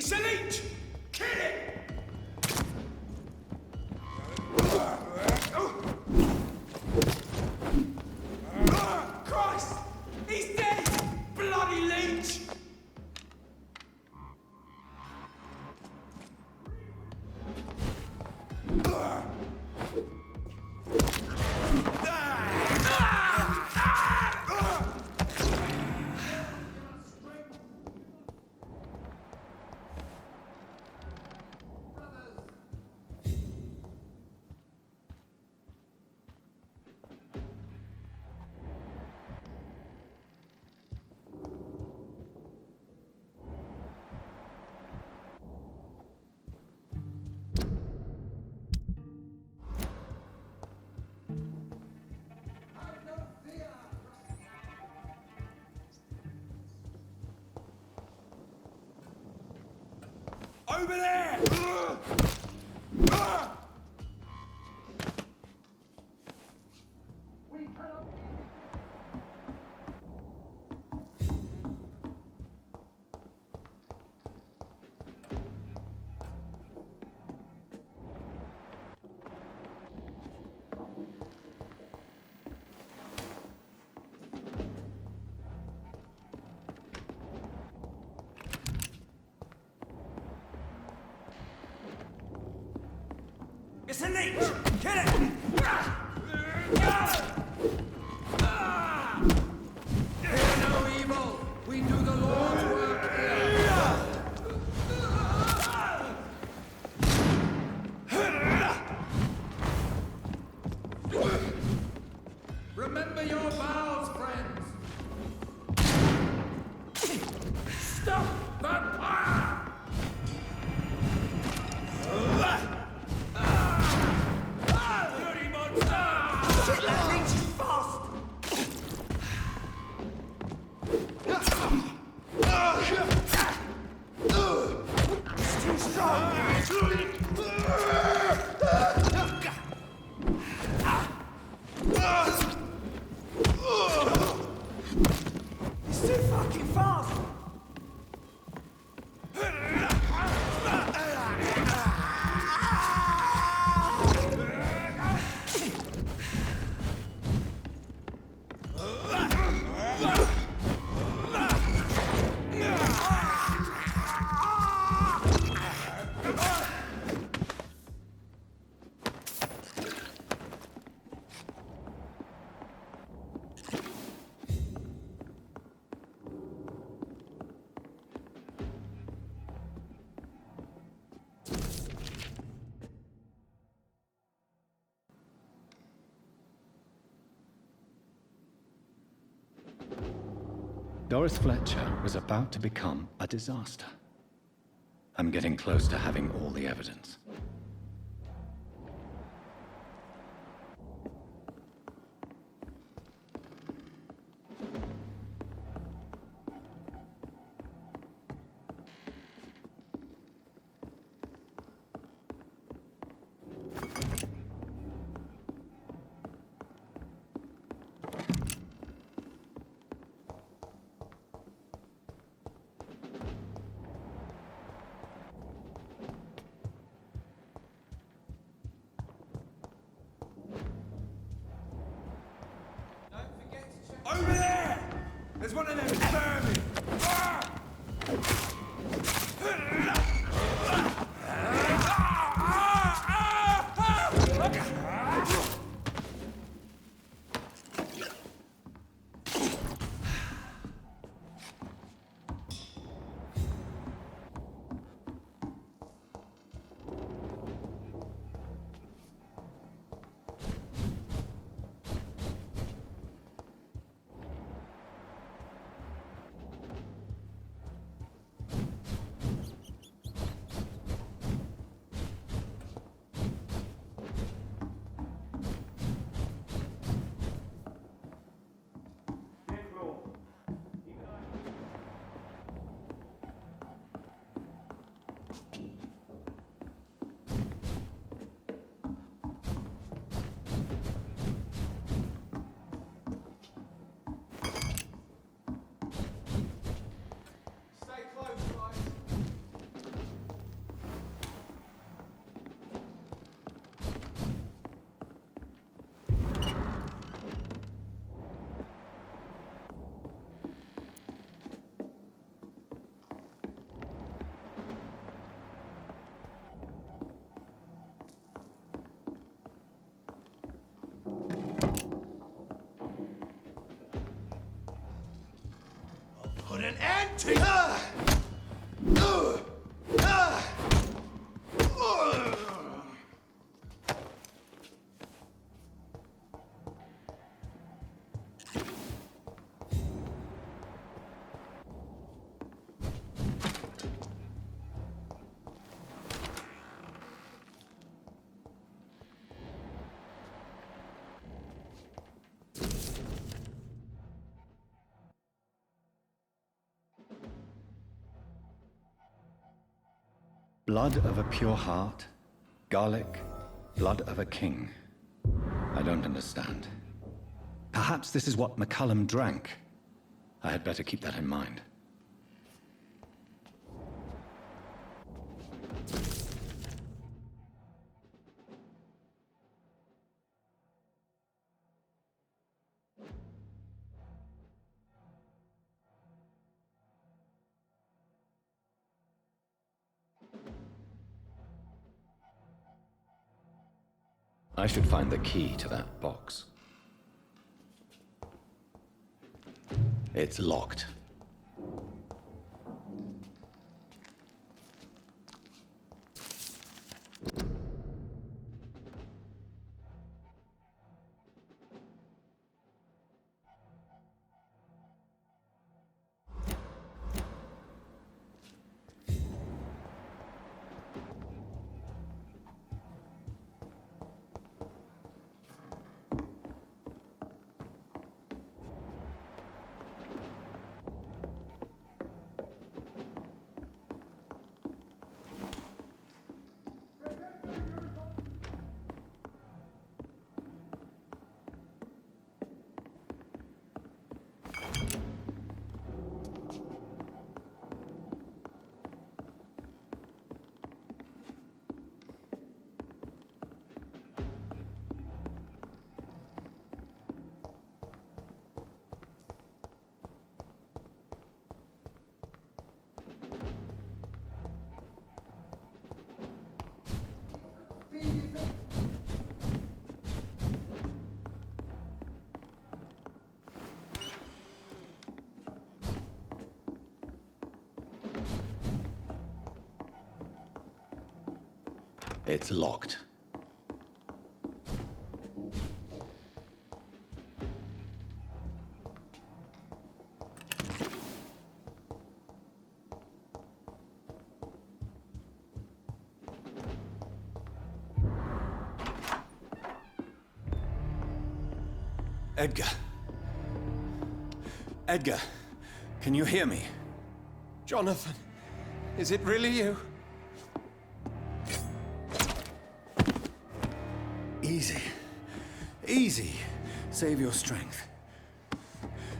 It's a leech! Kill it! Christ! He's dead! Bloody leech! Over there! It's a leech! Kill it! Fear no evil! We do the Lord's work here! Remember your vows, friends! Stop vampire! Doris Fletcher was about to become a disaster. I'm getting close to having all the evidence. an antique. Blood of a pure heart, garlic, blood of a king. I don't understand. Perhaps this is what McCullum drank. I had better keep that in mind. I should find the key to that box. It's locked. It's locked. Edgar. Edgar, can you hear me? Jonathan, is it really you? Easy. Easy. Save your strength.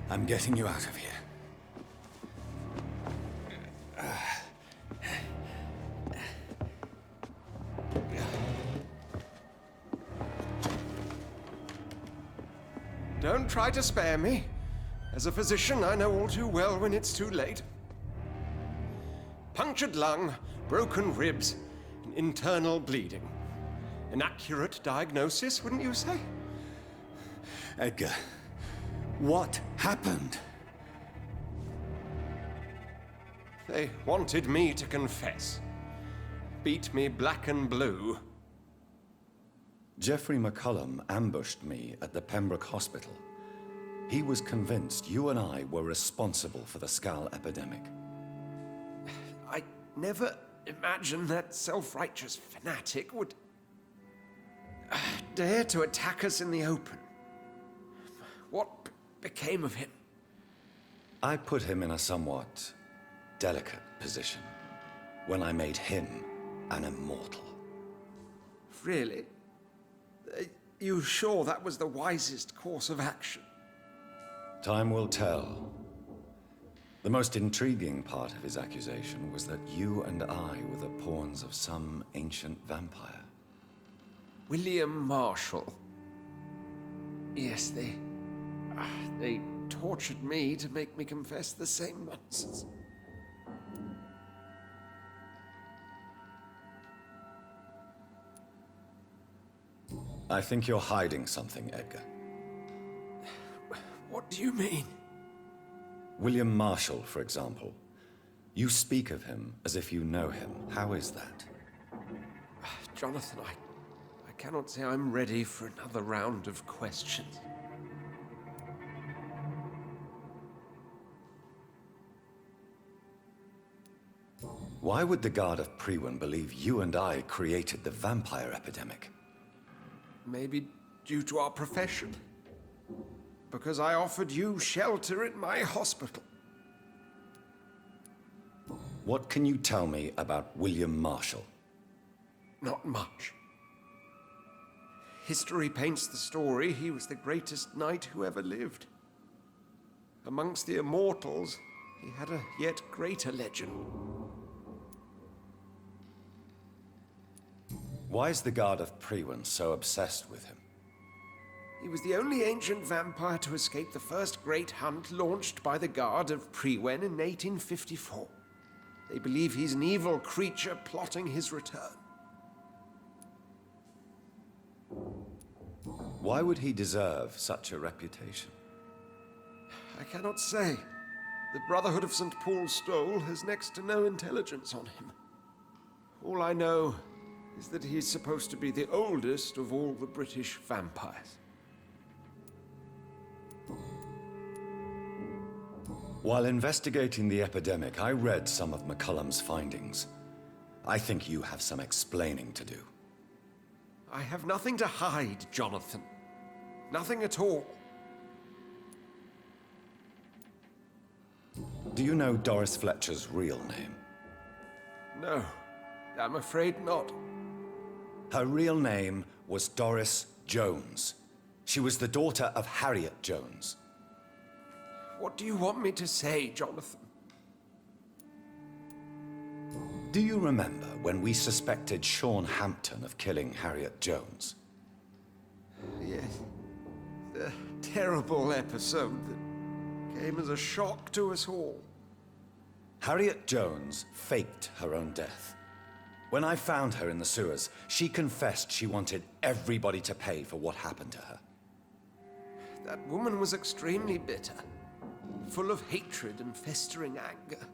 I'm getting you out of here. Don't try to spare me. As a physician, I know all too well when it's too late. Punctured lung, broken ribs, and internal bleeding. An accurate diagnosis, wouldn't you say? Edgar, what happened? They wanted me to confess. Beat me black and blue. Jeffrey McCullum ambushed me at the Pembroke Hospital. He was convinced you and I were responsible for the Skal epidemic. I never imagined that self-righteous fanatic would dare to attack us in the open. What became of him? I put him in a somewhat delicate position when I made him an immortal. Really? You sure that was the wisest course of action? Time will tell. The most intriguing part of his accusation was that you and I were the pawns of some ancient vampire. William Marshall. Yes, they tortured me to make me confess the same nonsense. I think you're hiding something, Edgar. What do you mean? William Marshall, for example. You speak of him as if you know him. How is that? Jonathan, I cannot say I'm ready for another round of questions. Why would the Guard of Priwen believe you and I created the vampire epidemic? Maybe due to our profession. Because I offered you shelter in my hospital. What can you tell me about William Marshall? Not much. History paints the story he was the greatest knight who ever lived. Amongst the immortals, he had a yet greater legend. Why is the Guard of Priwen so obsessed with him? He was the only ancient vampire to escape the first great hunt launched by the Guard of Priwen in 1854. They believe he's an evil creature plotting his return. Why would he deserve such a reputation? I cannot say. The Brotherhood of St. Paul's Stole has next to no intelligence on him. All I know is that he's supposed to be the oldest of all the British vampires. While investigating the epidemic, I read some of McCullum's findings. I think you have some explaining to do. I have nothing to hide, Jonathan. Nothing at all. Do you know Doris Fletcher's real name? No, I'm afraid not. Her real name was Doris Jones. She was the daughter of Harriet Jones. What do you want me to say, Jonathan? Do you remember when we suspected Sean Hampton of killing Harriet Jones? Yes. The terrible episode that came as a shock to us all. Harriet Jones faked her own death. When I found her in the sewers, she confessed she wanted everybody to pay for what happened to her. That woman was extremely bitter, full of hatred and festering anger.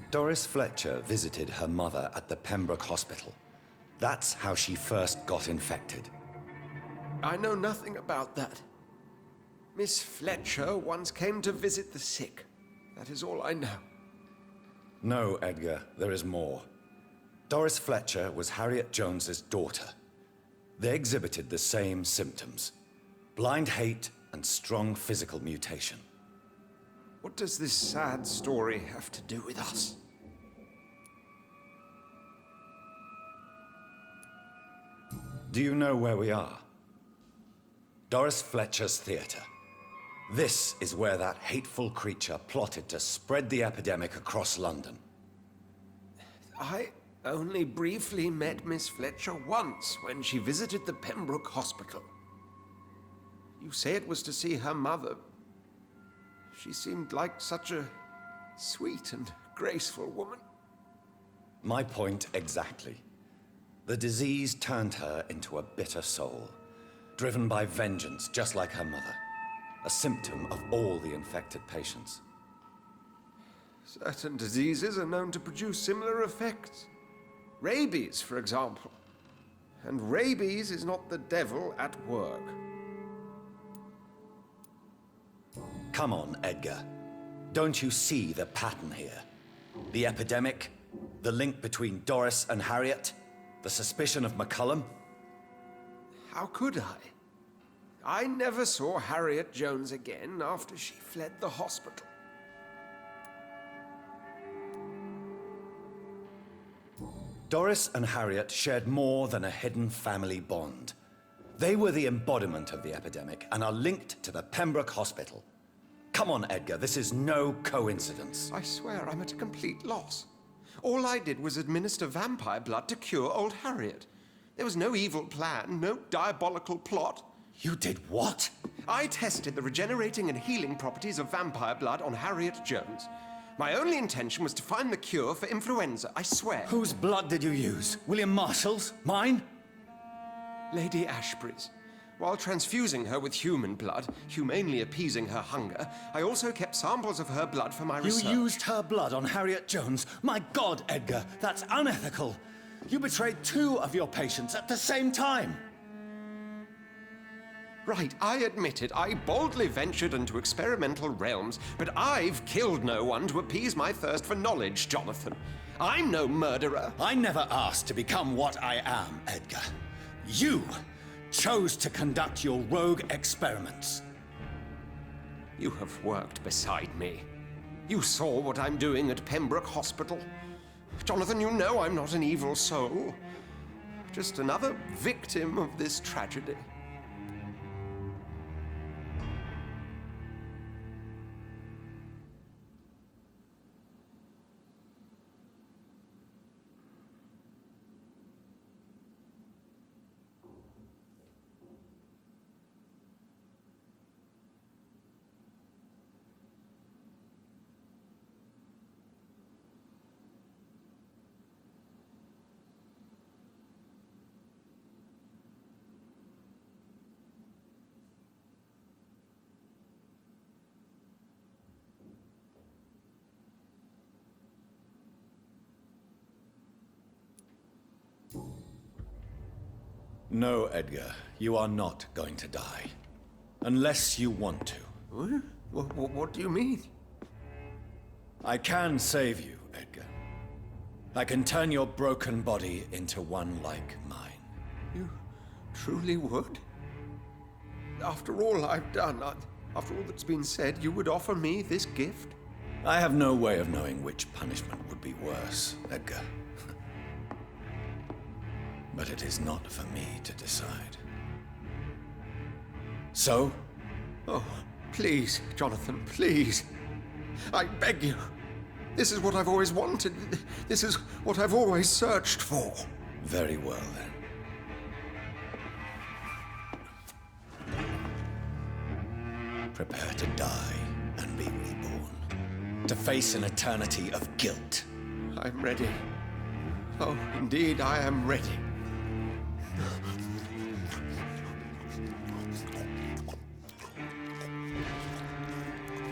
Doris Fletcher visited her mother at the Pembroke Hospital. That's how she first got infected. I know nothing about that. Miss Fletcher once came to visit the sick. That is all I know. No, Edgar, there is more. Doris Fletcher was Harriet Jones's daughter. They exhibited the same symptoms: blind hate and strong physical mutation. What does this sad story have to do with us? Do you know where we are? Doris Fletcher's theater. This is where that hateful creature plotted to spread the epidemic across London. I only briefly met Miss Fletcher once when she visited the Pembroke Hospital. You say it was to see her mother. She seemed like such a sweet and graceful woman. My point exactly. The disease turned her into a bitter soul, driven by vengeance just like her mother. A symptom of all the infected patients. Certain diseases are known to produce similar effects. Rabies, for example. And rabies is not the devil at work. Come on, Edgar. Don't you see the pattern here? The epidemic, the link between Doris and Harriet, the suspicion of McCullum? How could I? I never saw Harriet Jones again after she fled the hospital. Doris and Harriet shared more than a hidden family bond. They were the embodiment of the epidemic and are linked to the Pembroke Hospital. Come on, Edgar, this is no coincidence. I swear I'm at a complete loss. All I did was administer vampire blood to cure old Harriet. There was no evil plan, no diabolical plot. You did what? I tested the regenerating and healing properties of vampire blood on Harriet Jones. My only intention was to find the cure for influenza, I swear. Whose blood did you use? William Marshall's? Mine? Lady Ashbury's. While transfusing her with human blood, humanely appeasing her hunger, I also kept samples of her blood for my research. You used her blood on Harriet Jones? My God, Edgar, that's unethical. You betrayed 2 of your patients at the same time. Right, I admit it. I boldly ventured into experimental realms, but I've killed no one to appease my thirst for knowledge, Jonathan. I'm no murderer. I never asked to become what I am, Edgar. You chose to conduct your rogue experiments. You have worked beside me. You saw what I'm doing at Pembroke Hospital. Jonathan, you know I'm not an evil soul. Just another victim of this tragedy. No, Edgar, you are not going to die. Unless you want to. What do you mean? I can save you, Edgar. I can turn your broken body into one like mine. You truly would? After all I've done, after all that's been said, you would offer me this gift? I have no way of knowing which punishment would be worse, Edgar. But it is not for me to decide. So? Oh, please, Jonathan, please. I beg you. This is what I've always wanted. This is what I've always searched for. Very well, then. Prepare to die and be reborn. To face an eternity of guilt. I'm ready. Oh, indeed, I am ready.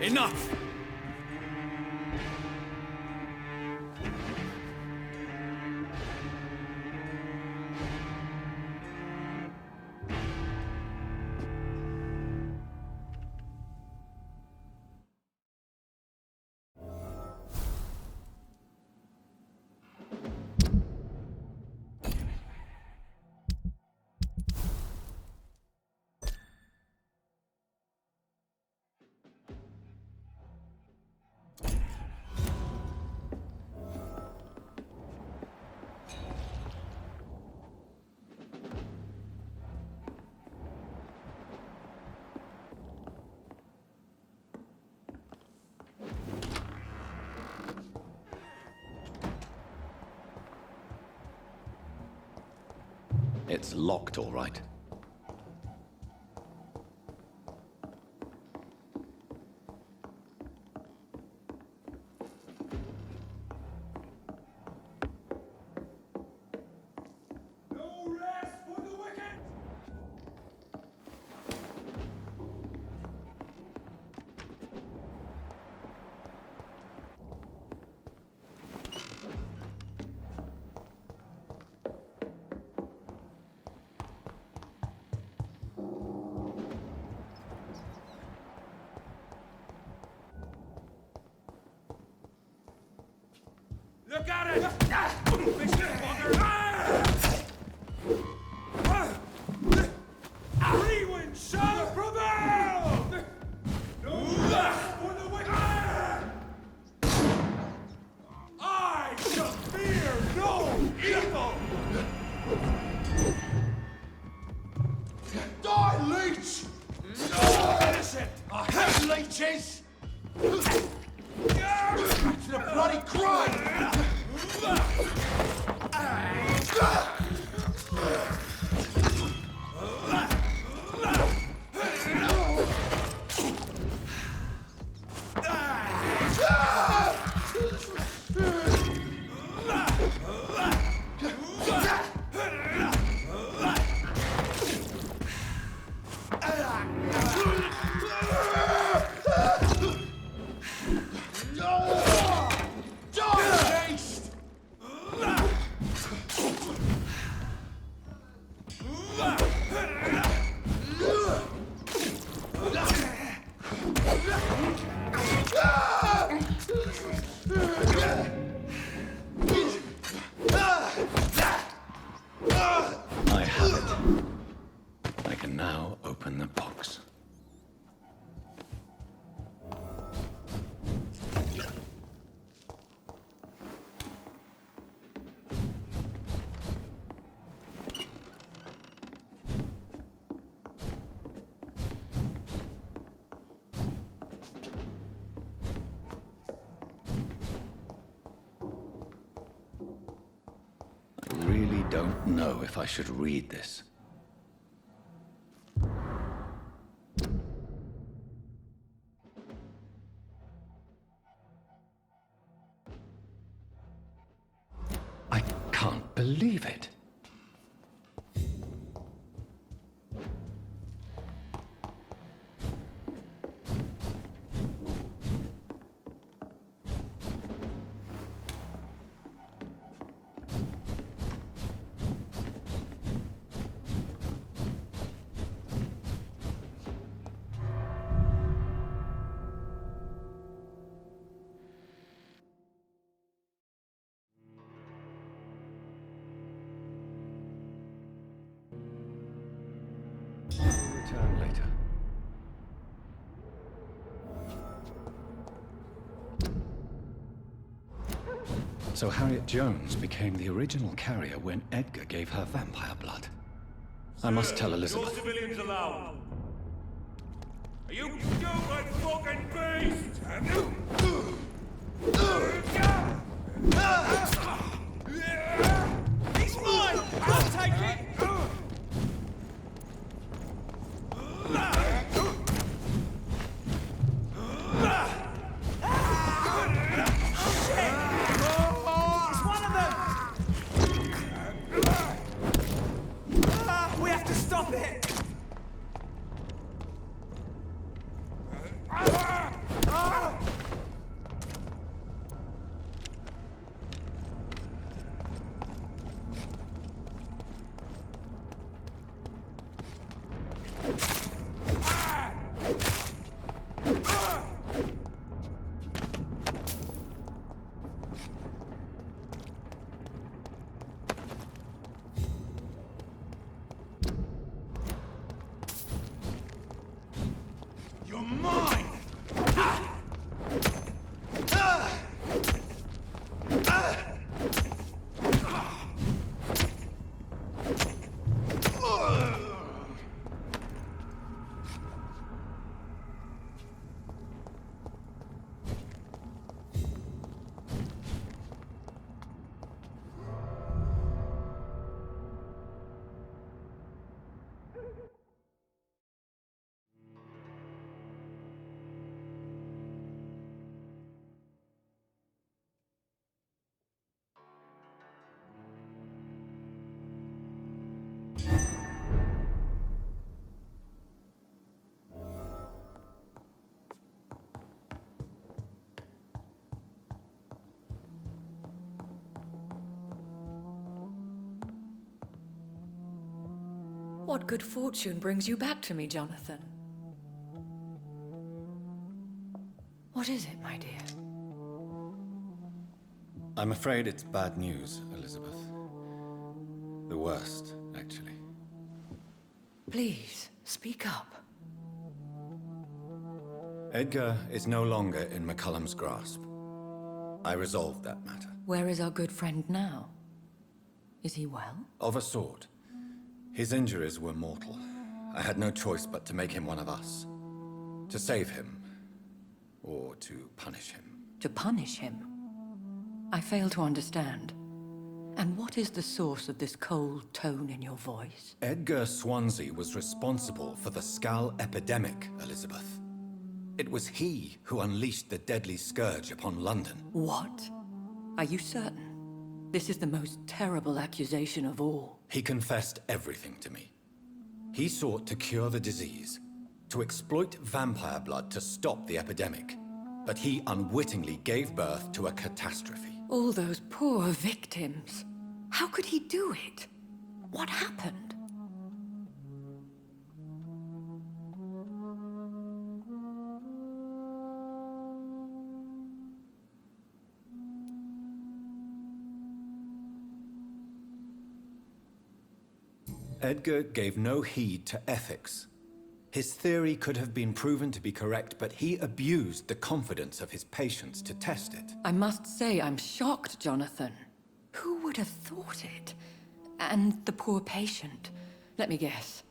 Enough! It's locked, all right. No rest for the wicked! Look at it! Rewind shall prevail! No rest for the wicked! I shall fear no evil! Die, leech! Innocent! I have leeches! To the bloody crime! I have it. I can now open the box. I really don't know if I should read this. I can't believe it. Return later. So Harriet Jones became the original carrier when Edgar gave her vampire blood. I must tell No Elizabeth. civilians allowed. Are you stupid fucking beast? He's mine! I'll take it! It's one of them! We have to stop it! You're mine! What good fortune brings you back to me, Jonathan? What is it, my dear? I'm afraid it's bad news, Elizabeth. The worst, actually. Please, speak up. Edgar is no longer in McCullum's grasp. I resolved that matter. Where is our good friend now? Is he well? Of a sort. His injuries were mortal. I had no choice but to make him one of us. To save him. Or to punish him. To punish him? I fail to understand. And what is the source of this cold tone in your voice? Edgar Swansea was responsible for the Skull epidemic, Elizabeth. It was he who unleashed the deadly scourge upon London. What? Are you certain? This is the most terrible accusation of all. He confessed everything to me. He sought to cure the disease, to exploit vampire blood to stop the epidemic. But he unwittingly gave birth to a catastrophe. All those poor victims. How could he do it? What happened? Edgar gave no heed to ethics. His theory could have been proven to be correct, but he abused the confidence of his patients to test it. I must say I'm shocked, Jonathan. Who would have thought it? And the poor patient. Let me guess.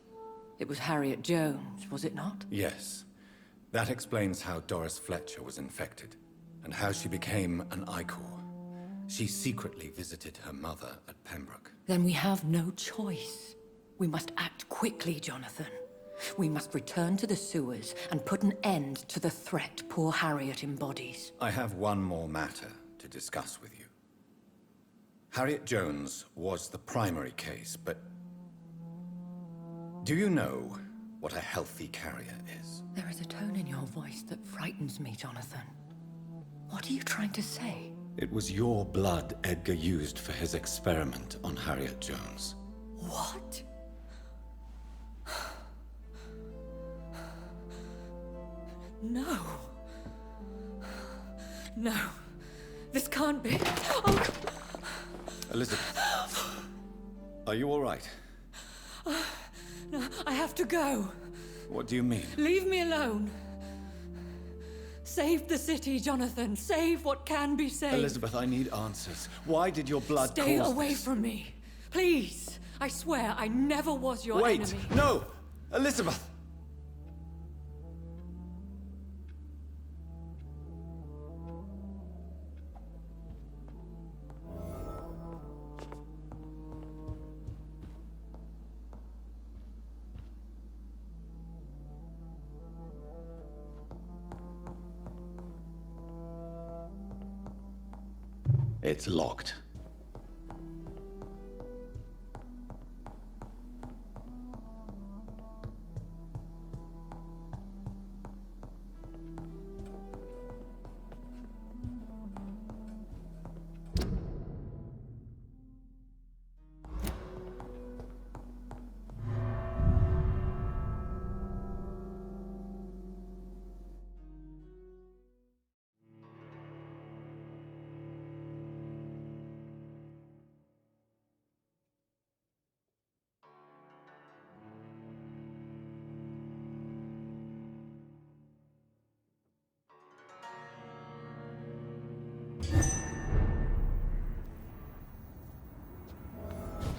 It was Harriet Jones, was it not? Yes. That explains how Doris Fletcher was infected, and how she became an Ichor. She secretly visited her mother at Pembroke. Then we have no choice. We must act quickly, Jonathan. We must return to the sewers and put an end to the threat poor Harriet embodies. I have one more matter to discuss with you. Harriet Jones was the primary case, but do you know what a healthy carrier is? There is a tone in your voice that frightens me, Jonathan. What are you trying to say? It was your blood Edgar used for his experiment on Harriet Jones. What? No. No. This can't be. Oh. Elizabeth, are you all right? No, I have to go. What do you mean? Leave me alone. Save the city, Jonathan. Save what can be saved. Elizabeth, I need answers. Why did your blood Stay cause away this? from me. Please. I swear I never was your Wait! enemy. No! Elizabeth! It's locked.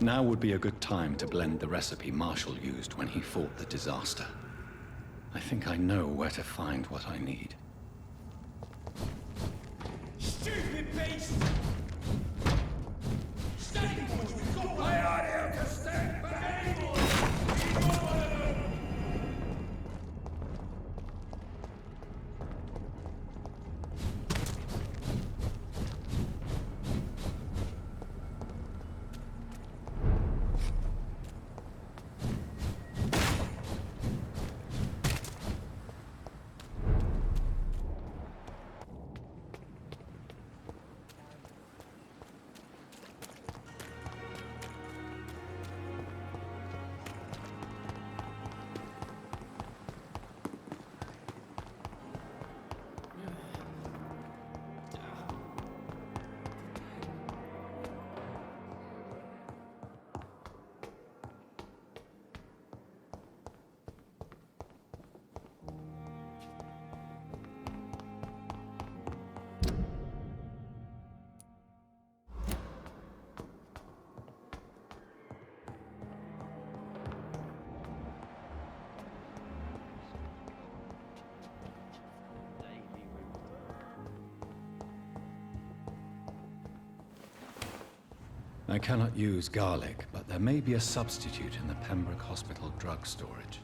Now would be a good time to blend the recipe Marshall used when he fought the disaster. I think I know where to find what I need. Stupid beast! Stand for what you've got! I aren't here to stand back anymore! You're one of them! I cannot use garlic, but there may be a substitute in the Pembroke Hospital drug storage.